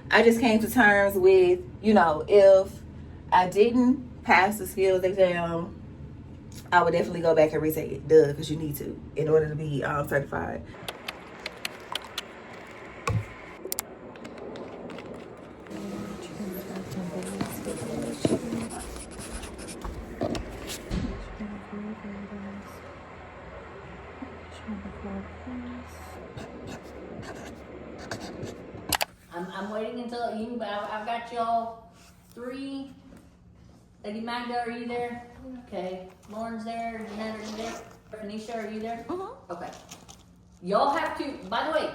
I just came to terms with, you know, if I didn't pass the skills exam, I would definitely go back and retake it. Duh, because you need to in order to be certified. I'm waiting until you. I've got y'all 3. Lady Magda, are you there? Okay. Lauren's there. Jeanette, are you there? Phoenicia, are you there? Mm-hmm. Okay. Y'all have to. By the way,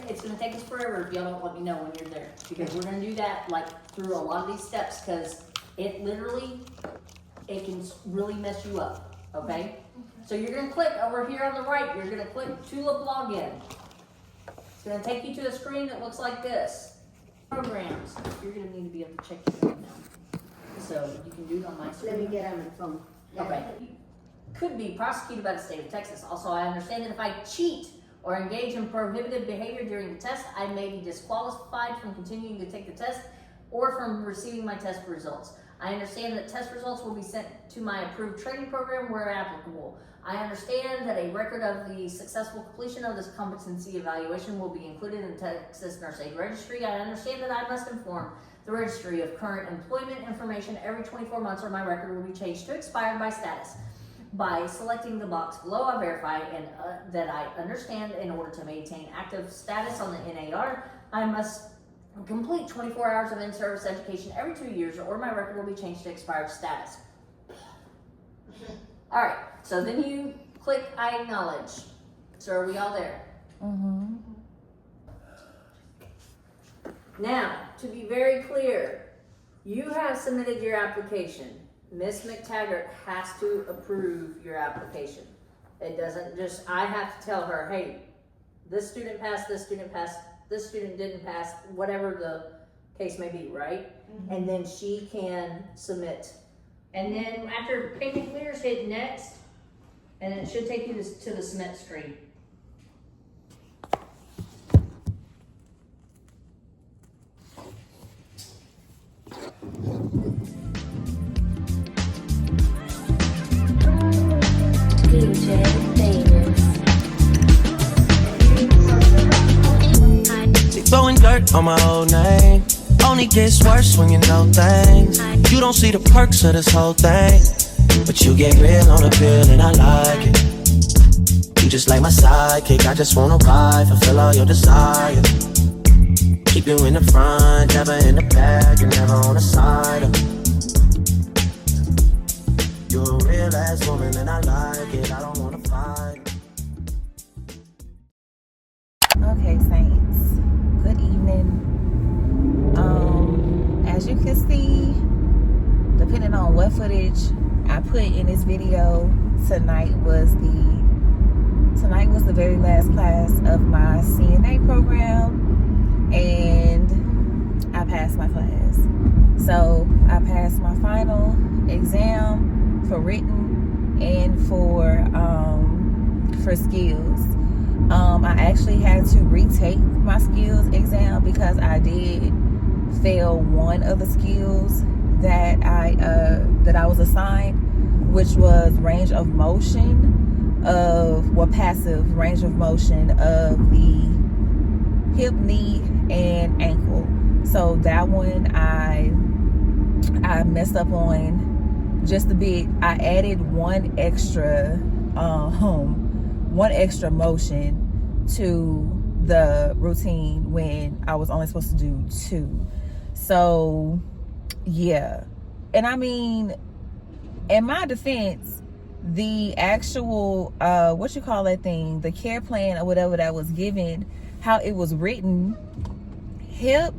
it's gonna take us forever if y'all don't let me know when you're there, because we're gonna do that like through a lot of these steps, because it can really mess you up. Okay. So you're gonna click over here on the right. You're gonna click Tulip Login. It's gonna take you to a screen that looks like this. Programs. You're gonna need to be able to check your phone now. So you can do it on my screen. Let me get on the phone. Okay. Could be prosecuted by the state of Texas. Also, I understand that if I cheat or engage in prohibited behavior during the test, I may be disqualified from continuing to take the test or from receiving my test results. I understand that test results will be sent to my approved training program where applicable. I understand that a record of the successful completion of this competency evaluation will be included in the Texas Nurse Aid Registry. I understand that I must inform the registry of current employment information every 24 months or my record will be changed to expired by status. By selecting the box below, I verify that I understand in order to maintain active status on the NAR, I must complete 24 hours of in-service education every 2 years or my record will be changed to expired status. All right, so then you click I acknowledge. So are we all there? Mm-hmm. Now, to be very clear, you have submitted your application. Ms. McTaggart has to approve your application. It doesn't just, I have to tell her, hey, this student passed, this student passed, this student didn't pass, whatever the case may be, right? Mm-hmm. And then she can submit. And then after payment clears, hit next, and it should take you to the submit screen. Throwing dirt on my old name only gets worse when you know things. You don't see the perks of this whole thing, but you get real on the pill and I like it. You just like my sidekick, I just wanna ride, fulfill all your desires. Keep you in the front, never in the back, and never on the side. You're a real ass woman and I like it, I don't wanna fight. Okay, Saints. Good evening. As you can see, depending on what footage I put in this video, tonight was the very last class of my CNA program, and I passed my class. So I passed my final exam for written and for skills. I actually had to retake my skills exam because I did fail one of the skills that I was assigned, which was range of motion passive range of motion of the hip, knee, and ankle. So that one I messed up on just a bit. I added one extra motion to the routine when I was only supposed to do 2. So yeah, and I mean, in my defense, the actual the care plan or whatever that was given, how it was written, hip,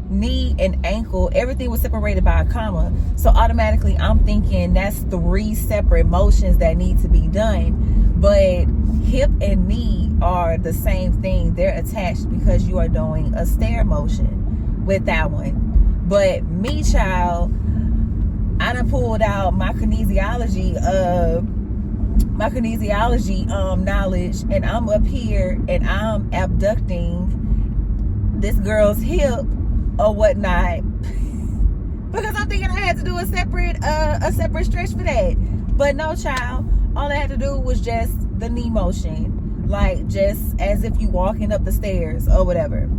knee, and ankle, everything was separated by a comma. So automatically I'm thinking that's 3 separate motions that need to be done. But hip and knee are the same thing. They're attached because you are doing a stair motion with that one. But me, child, I done pulled out my kinesiology knowledge, and I'm up here and I'm abducting this girl's hip or whatnot, because I'm thinking I had to do a separate stretch for that. But no, child, all I had to do was just the knee motion, like just as if you walking up the stairs or whatever,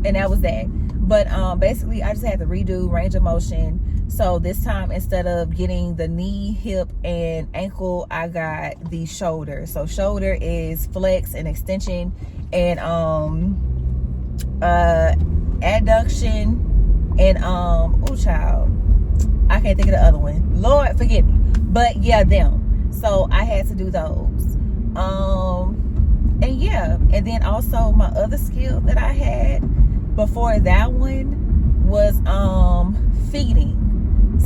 and that was that. But basically I just had to redo range of motion. So this time, instead of getting the knee, hip, and ankle, I got the shoulder. So shoulder is flex and extension, and adduction, and oh child, I can't think of the other one. Lord forgive me. But yeah, them. So I had to do those. And yeah, and then also my other skill that I had before that one was feeding.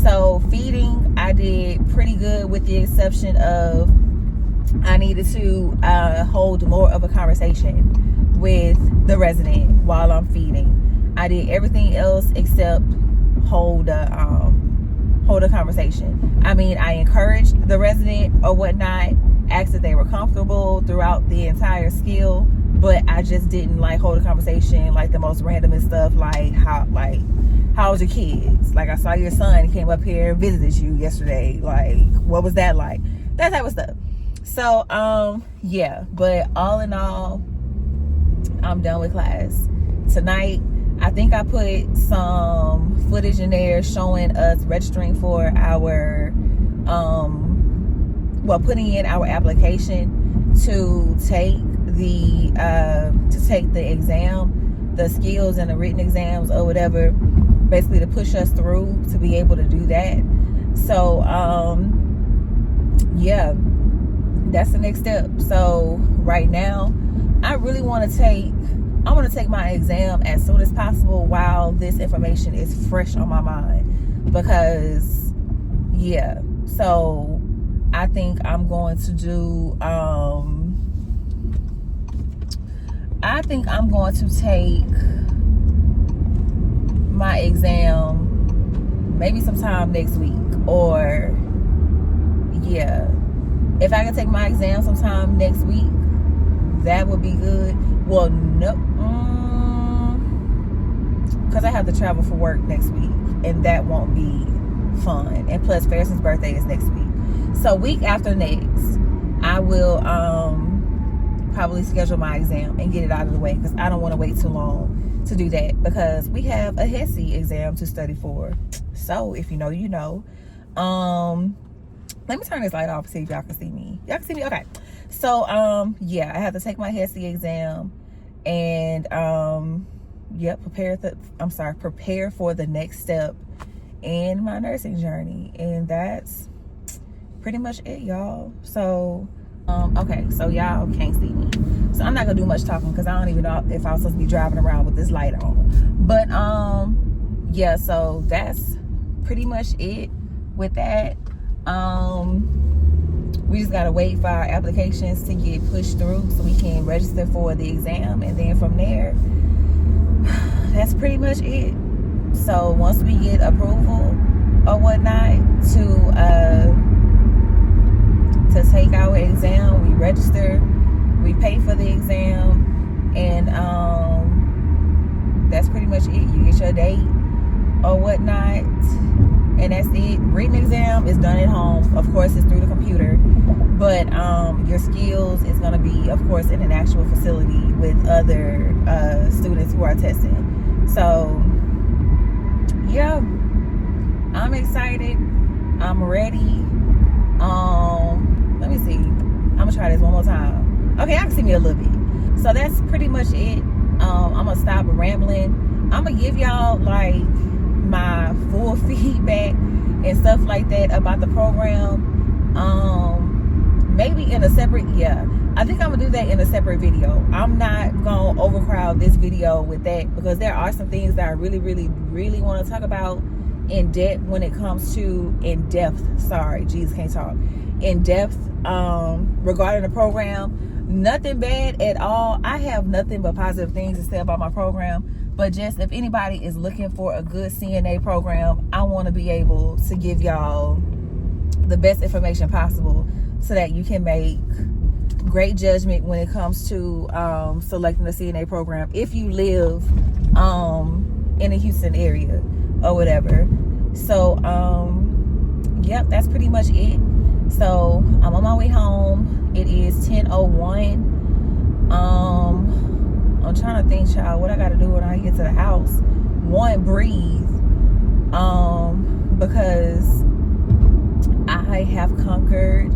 So feeding, I did pretty good, with the exception of I needed to hold more of a conversation with the resident while I'm feeding. I did everything else except hold a conversation. I mean, I encouraged the resident or whatnot, asked if they were comfortable throughout the entire skill, but I just didn't like hold a conversation like the most randomest stuff, like how's your kids? Like, I saw your son, he came up here and visited you yesterday. Like, what was that like? That type of stuff. So, yeah. But all in all, I'm done with class. Tonight, I think I put some footage in there showing us registering for our, putting in our application to take the exam, the skills and the written exams or whatever, basically to push us through to be able to do that. So yeah, that's the next step. So right now I really want to take my exam as soon as possible while this information is fresh on my mind, because yeah, so I think I'm going to do I think I'm going to take my exam maybe sometime next week, or yeah, if I can take my exam sometime next week, that would be good. Well, no, because I have to travel for work next week, and that won't be fun. And plus, Ferrison's birthday is next week, so week after next, I will probably schedule my exam and get it out of the way, because I don't want to wait too long to do that, because we have a HESI exam to study for. So if you know, you know. Let me turn this light off, see if y'all can see me. Y'all can see me? Okay. So yeah, I have to take my HESI exam, and yeah, prepare for the next step in my nursing journey. And that's pretty much it, y'all. So okay, so y'all can't see me, so I'm not gonna do much talking, because I don't even know if I was supposed to be driving around with this light on. But yeah, so that's pretty much it with that. We just gotta wait for our applications to get pushed through so we can register for the exam, and then from there, that's pretty much it. So once we get approval or whatnot to take our exam, we register, we pay for the exam, and that's pretty much it. You get your date or whatnot, and that's it. Written exam is done at home. Of course, it's through the computer, but your skills is going to be, of course, in an actual facility with other students who are testing. So yeah, I'm excited, I'm ready. Let me see, I'm gonna try this one more time. Okay, I can see me a little bit. So that's pretty much it. I'm gonna stop rambling. I'm gonna give y'all like my full feedback and stuff like that about the program. Maybe in a separate, yeah, I think I'm gonna do that in a separate video. I'm not gonna overcrowd this video with that, because there are some things that I really want to talk about in depth when it comes to in depth regarding the program. Nothing bad at all. I have nothing but positive things to say about my program, but just if anybody is looking for a good CNA program, I want to be able to give y'all the best information possible so that you can make great judgment when it comes to selecting the CNA program if you live in the Houston area or whatever. So yep, that's pretty much it. So I'm on my way home. It is 10:01. I'm trying to think, child, what I gotta do when I get to the house. One, breathe, because I have conquered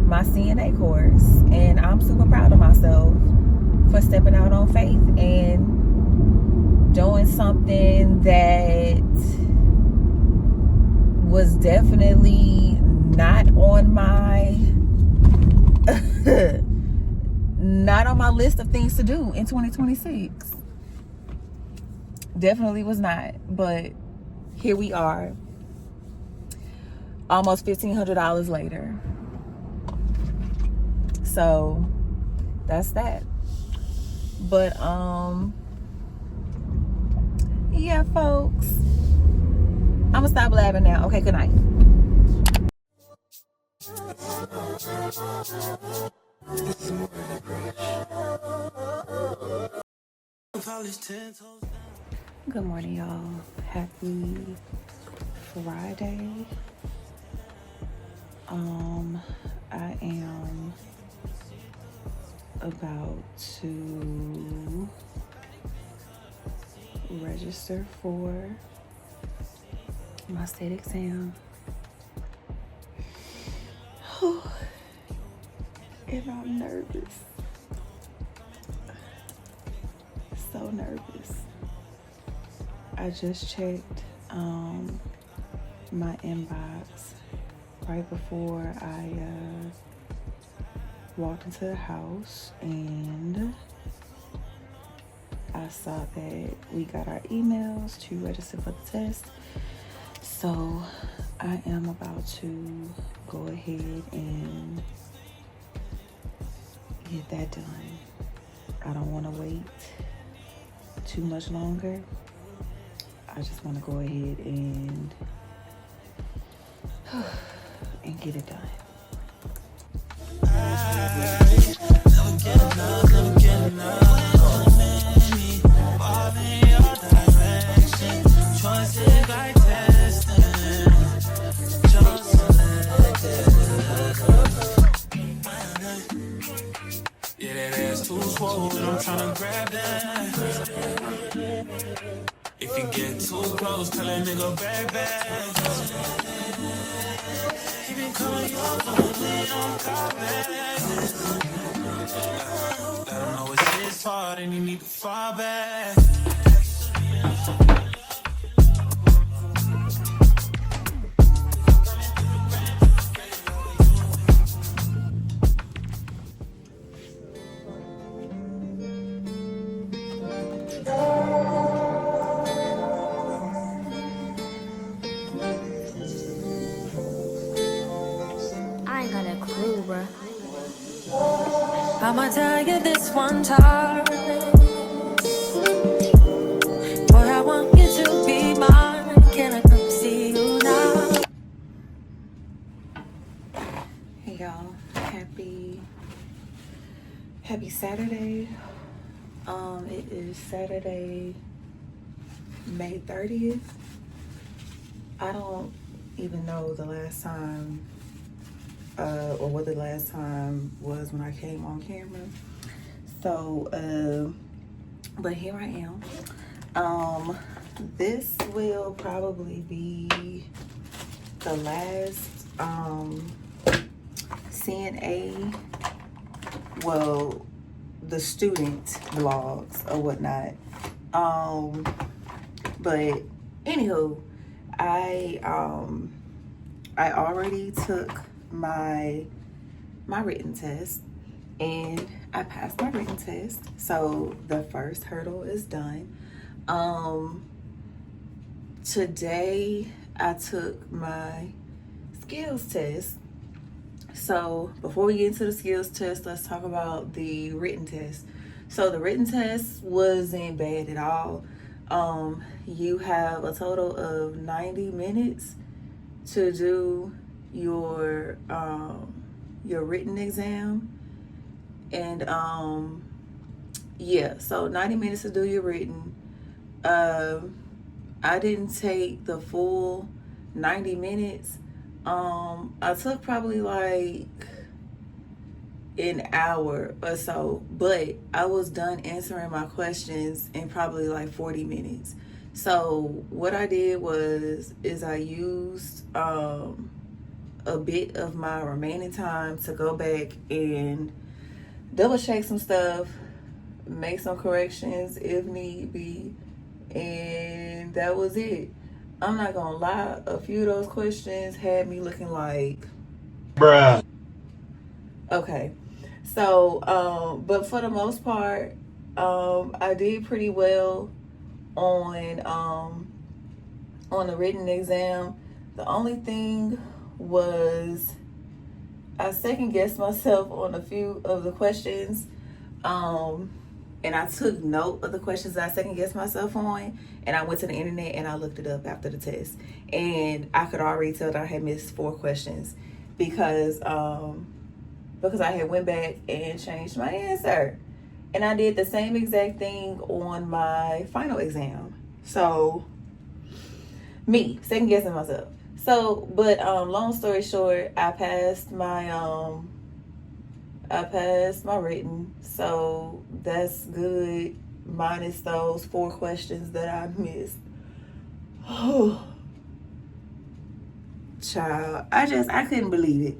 my CNA course, and I'm super proud of myself for stepping out on faith and doing something that was definitely not on my not on my list of things to do in 2026. Definitely was not, but here we are, almost $1,500 later. So that's that. But yeah, folks, I'm gonna stop blabbing now. Okay, good night. Good morning, y'all. Happy Friday. I am about to register for my state exam. And I'm nervous. So nervous. I just checked my inbox right before I walked into the house, and I saw that we got our emails to register for the test. So I am about to go ahead and get that done. I don't want to wait too much longer. I just want to go ahead and get it done. Yeah, that ass too swollen, I'm tryna grab that. If you get too close, tell that nigga back. He been calling you up on me on callback. Let him know it's his fault and he need to fall back. I'ma tell you this one time, boy, I want you to be mine. Can I come see you now? Hey y'all, happy Saturday. It is Saturday, May 30th. I don't even know the last time or what the last time was when I came on camera. So but here I am. This will probably be the last CNA, well, the student vlogs or whatnot. But anywho, I already took my written test, and I passed my written test. So the first hurdle is done. Today I took my skills test. So before we get into the skills test, let's talk about the written test. So the written test wasn't bad at all. You have a total of 90 minutes to do your written exam, And yeah, so 90 minutes to do your written. I didn't take the full 90 minutes. I took probably like an hour or so, but I was done answering my questions in probably like 40 minutes. So what I did is I used a bit of my remaining time to go back and double check some stuff, make some corrections if need be, and that was it. I'm not gonna lie, a few of those questions had me looking like, bruh. Okay, so but for the most part, I did pretty well on the written exam. The only thing was I second guessed myself on a few of the questions, and I took note of the questions that I second guessed myself on, and I went to the internet and I looked it up after the test, and I could already tell that I had missed 4 questions because I had went back and changed my answer, and I did the same exact thing on my final exam. So me second guessing myself. So, but long story short, I passed my written, so that's good, minus those 4 questions that I missed. Child, I couldn't believe it.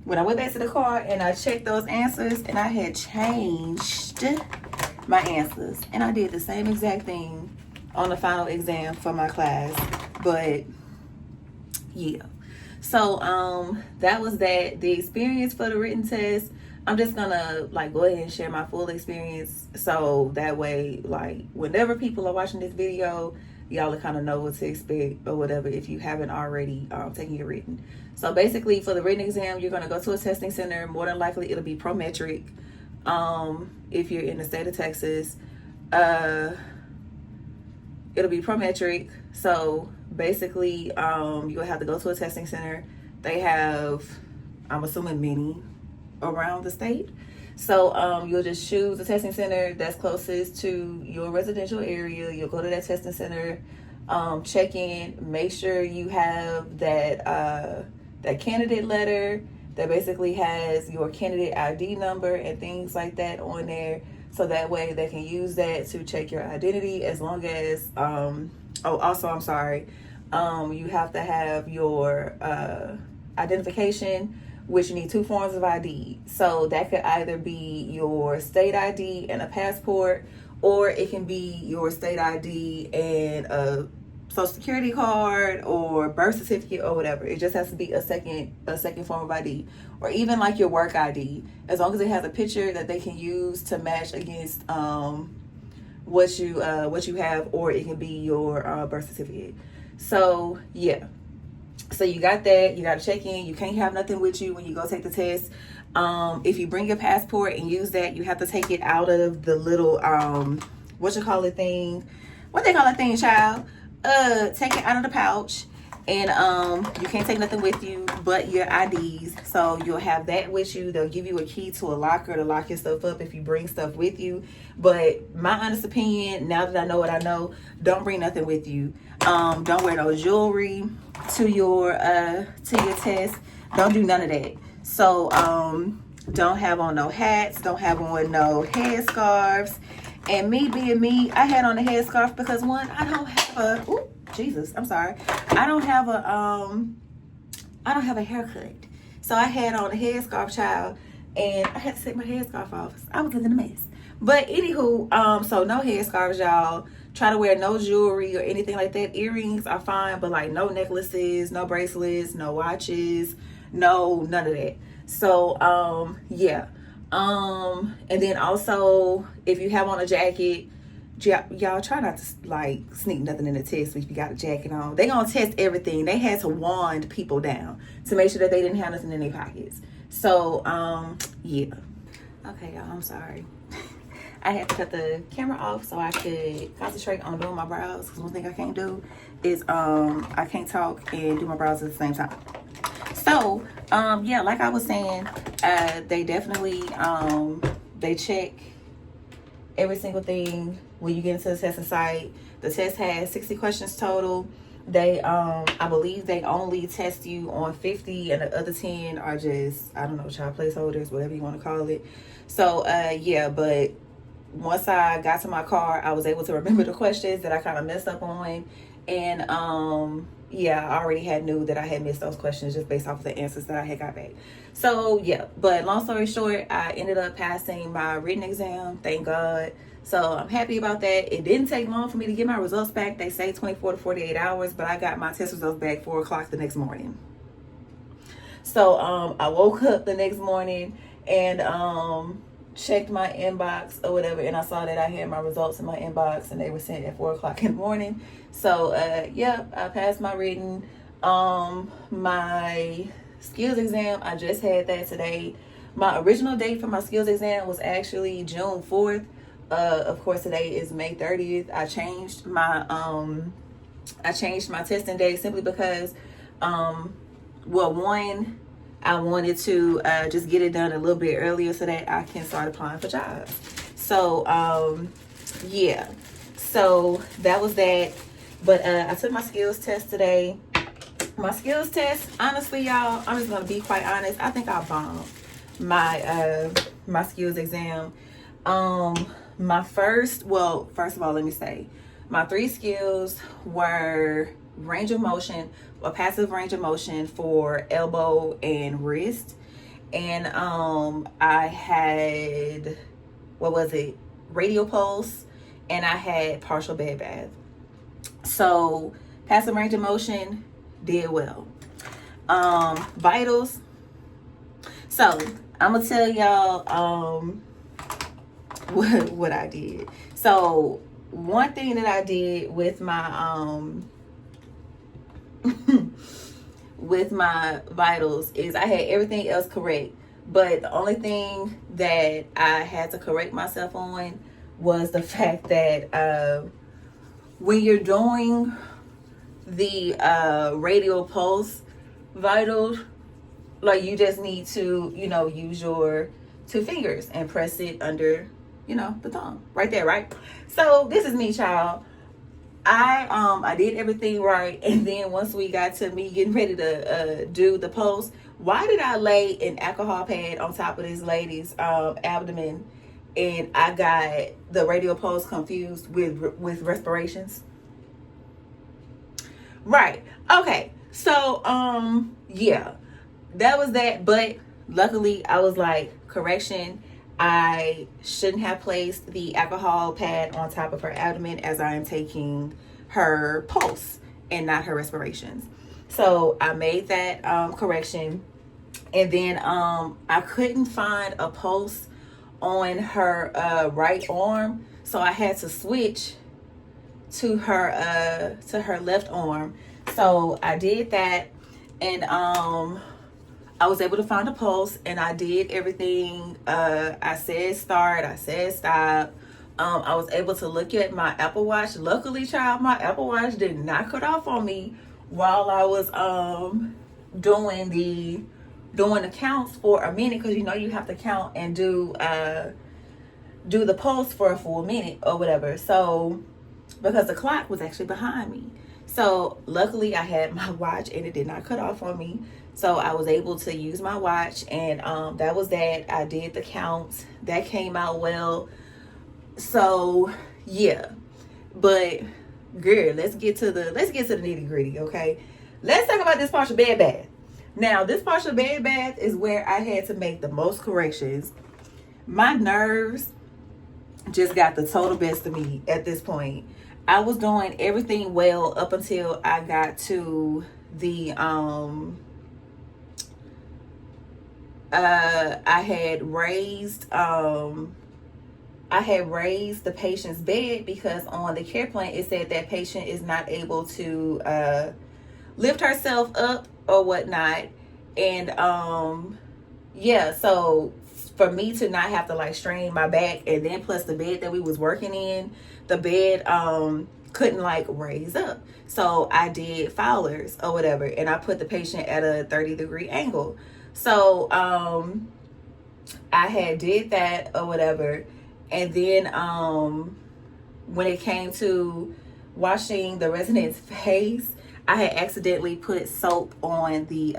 When I went back to the car and I checked those answers, and I had changed my answers, and I did the same exact thing on the final exam for my class. But yeah, so that was that. The experience for the written test, I'm just gonna like go ahead and share my full experience, so that way, like, whenever people are watching this video, y'all will kind of know what to expect or whatever if you haven't already taken your written. So basically, for the written exam, you're gonna go to a testing center. More than likely, it'll be Prometric. If you're in the state of Texas, it'll be Prometric. So basically, you'll have to go to a testing center. They have, I'm assuming, many around the state. So you'll just choose a testing center that's closest to your residential area. You'll go to that testing center, check in, make sure you have that candidate letter that basically has your candidate ID number and things like that on there, so that way they can use that to check your identity. As long as also, I'm sorry, you have to have your identification, which you need 2 forms of ID. So that could either be your state ID and a passport, or it can be your state ID and a social security card or birth certificate or whatever. It just has to be a second form of ID, or even like your work ID, as long as it has a picture that they can use to match against what you have, or it can be your birth certificate. So yeah. So you got that. You got to check in. You can't have nothing with you when you go take the test. If you bring your passport and use that, you have to take it out of the little what they call that thing, child? Take it out of the pouch, and you can't take nothing with you but your IDs. So you'll have that with you. They'll give you a key to a locker to lock your stuff up if you bring stuff with you. But my honest opinion, now that I know what I know, don't bring nothing with you. Don't wear no jewelry to your test. Don't do none of that. So don't have on no hats, don't have on no headscarves. And me being me, I had on a headscarf because, one, I don't have a haircut. So I had on a headscarf, child, and I had to take my headscarf off. I was looking a mess. But anywho, so no headscarves, y'all. Try to wear no jewelry or anything like that. Earrings are fine, but like no necklaces, no bracelets, no watches, none of that. So yeah. And then also, if you have on a jacket, y'all try not to like sneak nothing in the test if you got a jacket on. They gonna test everything. They had to wand people down to make sure that they didn't have nothing in their pockets. So yeah. Okay, y'all, I'm sorry. I had to cut the camera off so I could concentrate on doing my brows, because one thing I can't do is I can't talk and do my brows at the same time. So yeah, like I was saying, they definitely They check every single thing when you get into the testing site. The test has 60 questions total. They I believe they only test you on 50, and the other 10 are just, I don't know, child placeholders, whatever you want to call it. So yeah, but once I got to my car, I was able to remember the questions that I kind of messed up on. And yeah, I already knew that I had missed those questions just based off of the answers that I had got back. So yeah, but long story short, I ended up passing my written exam, thank God. So I'm happy about that. It didn't take long for me to get my results back. They say 24 to 48 hours, but I got my test results back 4 o'clock the next morning. So I woke up the next morning and checked my inbox or whatever, and I saw that I had my results in my inbox and they were sent at 4 o'clock in the morning. So yeah, I passed my written. My skills exam, I just had that today. My original date for my skills exam was actually June 4th. Of course, today is May 30th. I changed my testing day simply because well, one, I wanted to just get it done a little bit earlier so that I can start applying for jobs. So yeah, so that was that. But I took my skills test today. My skills test, honestly, y'all, I'm just gonna be quite honest, I think I bombed my my skills exam. First of all, let me say, my 3 skills were range of motion, a passive range of motion for elbow and wrist. And I had, radial pulse, and I had partial bed bath. So passive range of motion did well. Vitals. So I'm gonna tell y'all what I did. So one thing that I did with my with my vitals is I had everything else correct, but the only thing that I had to correct myself on was the fact that when you're doing the radial pulse vitals, like, you just need to, use your 2 fingers and press it under, the thumb right there, right? So this is me, child. I did everything right, and then once we got to me getting ready to do the pulse, why did I lay an alcohol pad on top of this lady's abdomen, and I got the radial pulse confused with respirations? Right. Okay. So yeah, that was that. But luckily, I was like, correction, I shouldn't have placed the alcohol pad on top of her abdomen, as I am taking her pulse and not her respirations. So I made that correction. And then I couldn't find a pulse on her right arm, so I had to switch to her left arm. So I did that, and I was able to find a pulse, and I did everything. I said start, I said stop. I was able to look at my Apple Watch. Luckily, child, my Apple Watch did not cut off on me while I was doing the counts for a minute, because you have to count and do the pulse for a full minute or whatever. So because the clock was actually behind me. So luckily I had my watch and it did not cut off on me. So I was able to use my watch, and that was that. I did the counts. That came out well. So yeah. But girl, let's get to the nitty-gritty, okay? Let's talk about this partial bed bath. Now, this partial bed bath is where I had to make the most corrections. My nerves just got the total best of me at this point. I was doing everything well up until I got to the I had raised the patient's bed, because on the care plan it said that patient is not able to lift herself up or whatnot. And yeah, so for me to not have to like strain my back, and then plus the bed that we was working in, the bed couldn't like raise up. So I did Fowler's or whatever, and I put the patient at a 30-degree angle. So I had did that or whatever, and then when it came to washing the resident's face, I had accidentally put soap on the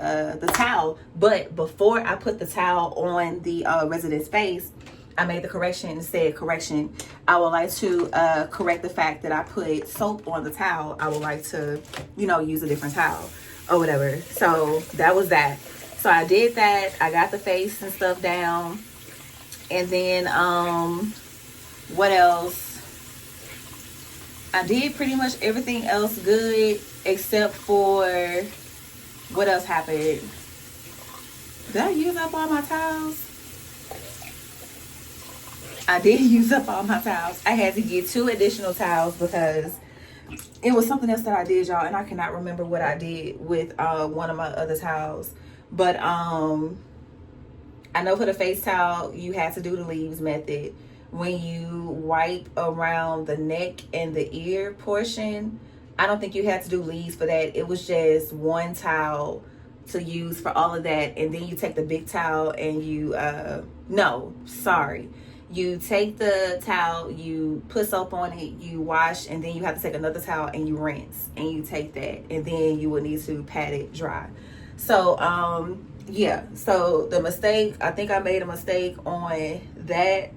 towel. But before I put the towel on the resident's face, I made the correction and said, correction, I would like to correct the fact that I put soap on the towel. I would like to, use a different towel or whatever. So that was that. So I did that. I got the face and stuff down. And then, what else? I did pretty much everything else good except for, what else happened? Did I use up all my towels? I did use up all my towels. I had to get 2 additional towels because it was something else that I did, y'all, and I cannot remember what I did with one of my other towels. But I know for the face towel, you had to do the leaves method. When you wipe around the neck and the ear portion, I don't think you had to do leaves for that. It was just one towel to use for all of that. And then you take the big towel and you, you take the towel, you put soap on it, you wash, and then you have to take another towel and you rinse. And you take that, and then you will need to pat it dry. So, yeah. So the mistake, I think I made a mistake on that.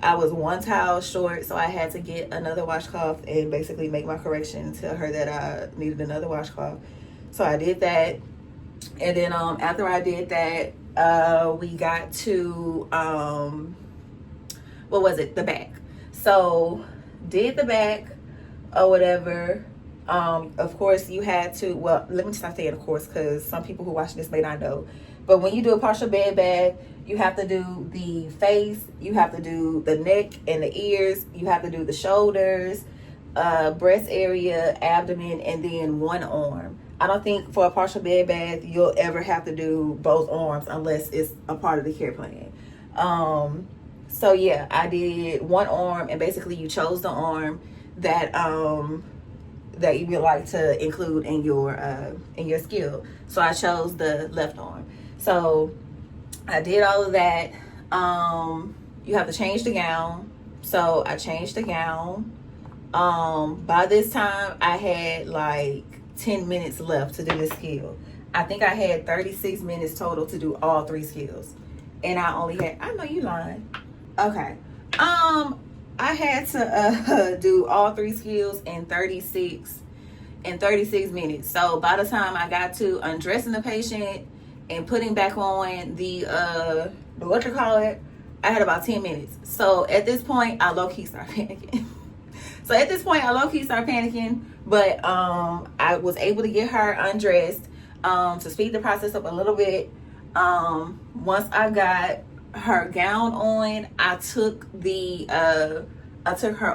I was one towel short, so I had to get another washcloth and basically make my correction and tell her that I needed another washcloth. So I did that. And then after I did that, we got to the back. So did the back or whatever. Of course you had to, well, let me stop saying of course, because some people who watch this may not know, but when you do a partial bed bath, you have to do the face, you have to do the neck and the ears, you have to do the shoulders, breast area, abdomen, and then one arm. I don't think for a partial bed bath you'll ever have to do both arms unless it's a part of the care plan. So yeah, I did one arm, and basically you chose the arm that that you would like to include in your skill. So I chose the left arm. So I did all of that. You have to change the gown. So I changed the gown. By this time I had like 10 minutes left to do this skill. I think I had 36 minutes total to do all 3 skills. And I only had, I know you lying. Okay. I had to do all 3 skills in 36 minutes. So by the time I got to undressing the patient and putting back on the I had about 10 minutes. So at this point I low-key started panicking. But I was able to get her undressed to speed the process up a little bit. Once I got her gown on, I took her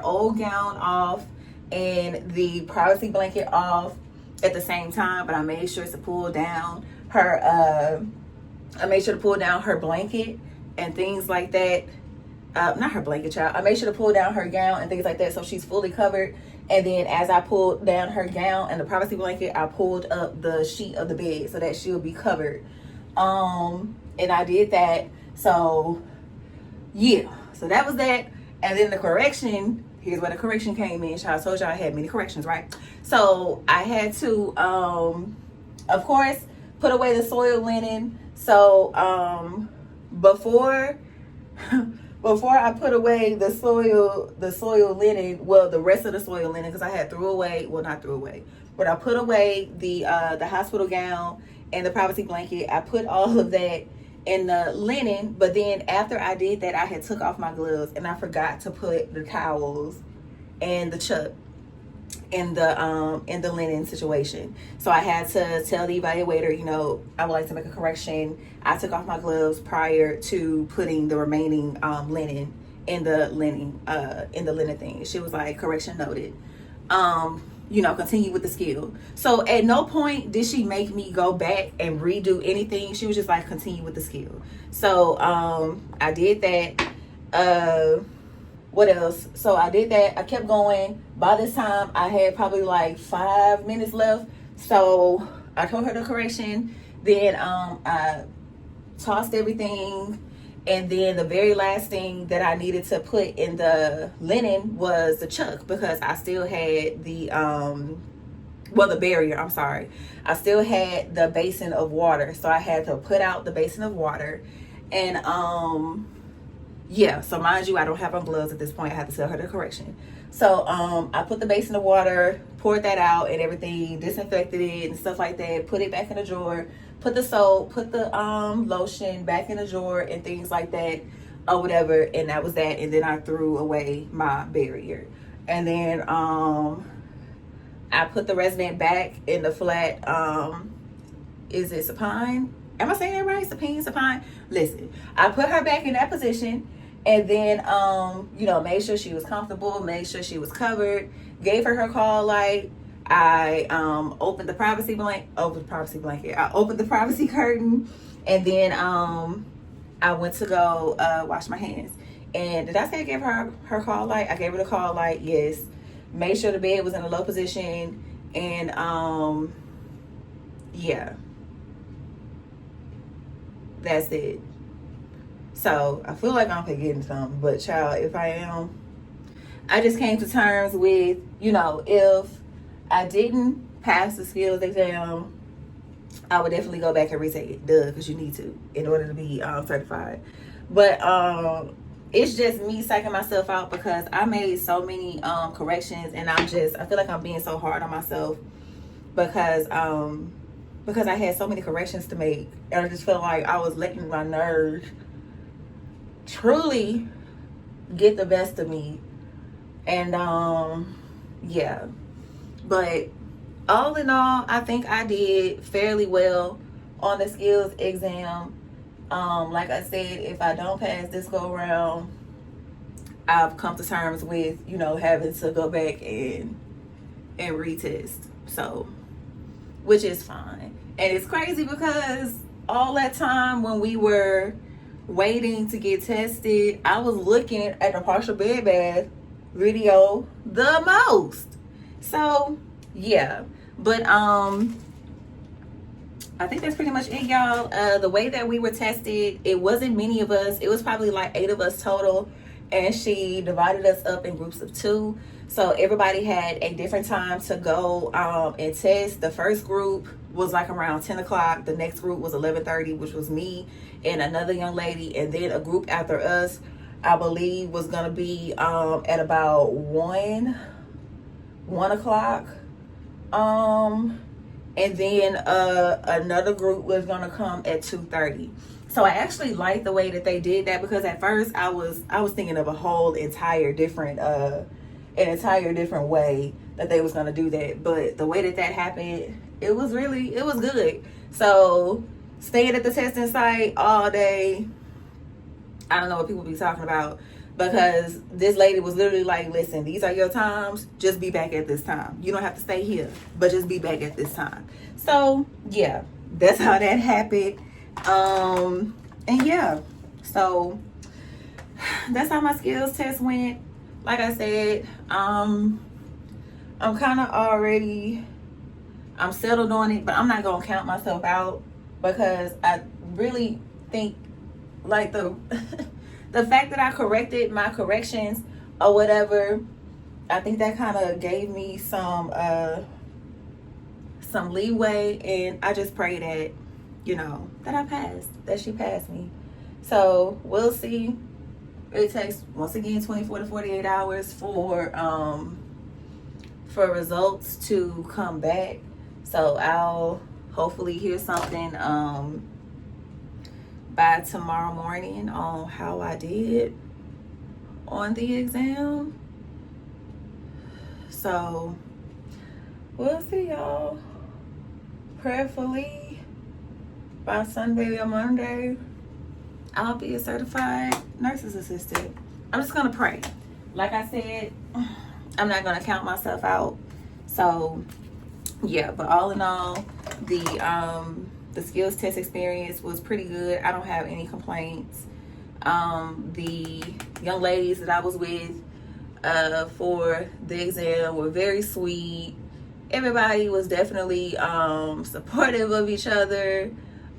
old gown off and the privacy blanket off at the same time, but I made sure to pull down her blanket and things like that. Not her blanket, child. I made sure to pull down her gown and things like that so she's fully covered. And then as I pulled down her gown and the privacy blanket, I pulled up the sheet of the bed so that she'll be covered. And I did that. So yeah, so that was that. And then the correction, here's where the correction came in. I told y'all I had many corrections, right? So I had to, of course, put away the soiled linen. So before I put away the soiled linen, well, the rest of the soiled linen, because I had not threw away, but I put away the hospital gown and the privacy blanket. I put all of that in the linen, but then after I did that, I had took off my gloves and I forgot to put the towels and the chuck in the linen situation. So I had to tell the evaluator, I would like to make a correction. I took off my gloves prior to putting the remaining linen in the linen thing. She was like, correction noted. Continue with the skill. So at no point did she make me go back and redo anything. She was just like, continue with the skill. So I did that. What else? So I did that. I kept going. By this time I had probably like 5 minutes left. So I told her the correction. Then I tossed everything, and then the very last thing that I needed to put in the linen was the chuck, because I still had the the barrier, I'm sorry. I still had the basin of water, so I had to put out the basin of water. And yeah, so mind you, I don't have on gloves at this point. I have to tell her the correction. So I put the basin of water, poured that out and everything, disinfected it and stuff like that, put it back in the drawer, put the soap, put the lotion back in the drawer and things like that, or whatever. And that was that. And then I threw away my barrier. And then I put the resident back in the flat, is it supine? Am I saying that right? Supine? Listen, I put her back in that position, and then, made sure she was comfortable, made sure she was covered, gave her call light. I opened the privacy blanket. I opened the privacy curtain, and then I went to go wash my hands. And did I say I gave her call light? I gave her the call light, yes. Made sure the bed was in a low position, and yeah, that's it. So I feel like I'm forgetting something, but child, if I am, I just came to terms with, if I didn't pass the skills exam, I would definitely go back and retake it, because you need to in order to be certified. But it's just me psyching myself out, because I made so many corrections, and I feel like I'm being so hard on myself because I had so many corrections to make, and I just felt like I was letting my nerves truly get the best of me. And yeah, but all in all, I think I did fairly well on the skills exam. Like I said, if I don't pass this go around, I've come to terms with, having to go back and retest. So, which is fine. And it's crazy because all that time when we were waiting to get tested, I was looking at the partial bed bath video the most. So, yeah. But I think that's pretty much it, y'all. The way that we were tested, it wasn't many of us. It was probably like 8 of us total, and she divided us up in groups of 2. So everybody had a different time to go and test. The first group was like around 10 o'clock. The next group was 11:30, which was me and another young lady. And then a group after us, I believe, was going to be at about 1 o'clock. And then another group was gonna come at 2:30. So I actually liked the way that they did that, because at first I was thinking of a whole entire different way that they was gonna do that. But the way that happened, it was good. So staying at the testing site all day, I don't know what people be talking about, because this lady was literally like, listen, these are your times, just be back at this time. You don't have to stay here, but just be back at this time. So yeah, that's how that happened. And yeah, so that's how my skills test went. Like I said, I'm kind of I'm settled on it, but I'm not gonna count myself out, because I really think like the fact that I corrected my corrections or whatever, I think that kind of gave me some leeway, and I just pray that, that I passed, that she passed me. So we'll see. It takes, once again, 24 to 48 hours for results to come back. So I'll hopefully hear something by tomorrow morning on how I did on the exam. So we'll see, y'all. Prayerfully by Sunday or Monday, I'll be a certified nurse's assistant. I'm just gonna pray. Like I said, I'm not gonna count myself out. So yeah, but all in all, the skills test experience was pretty good. I don't have any complaints. The young ladies that I was with for the exam were very sweet. Everybody was definitely supportive of each other.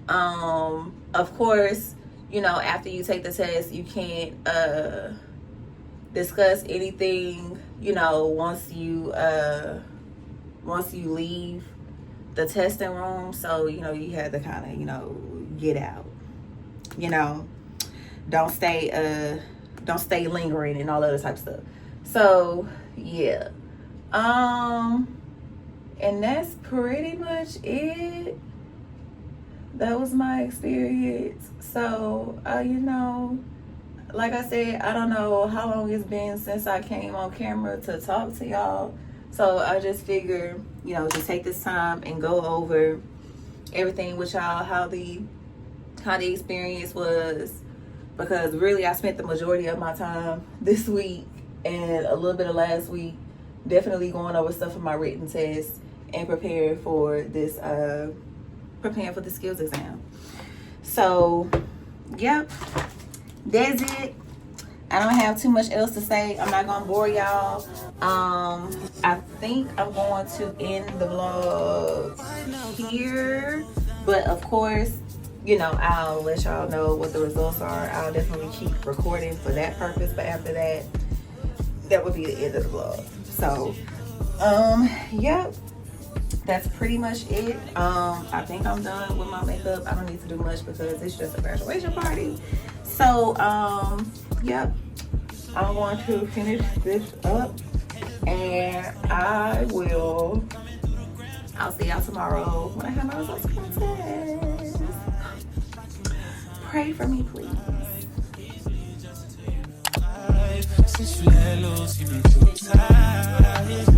Of course, you know, after you take the test, you can't discuss anything, you know, once you leave the testing room. So, you know, you have to kind of, you know, get out, you know, don't stay lingering and all other type of stuff. So yeah, and that's pretty much it. That was my experience. So you know, like I said, I don't know how long it's been since I came on camera to talk to y'all. So I just figured, you know, to take this time and go over everything with y'all, how the experience was, because really I spent the majority of my time this week and a little bit of last week definitely going over stuff for my written test and preparing for this skills exam. So yep, that's it. I don't have too much else to say. I'm not gonna bore y'all. I think I'm going to end the vlog here, but of course, you know, I'll let y'all know what the results are. I'll definitely keep recording for that purpose, but after that, that would be the end of the vlog. So yep, that's pretty much it. I think I'm done with my makeup. I don't need to do much because it's just a graduation party. So yep, I'm going to finish this up and I'll see y'all tomorrow when I have my results for my test. Pray for me, please. Since you let loose, you been too tired.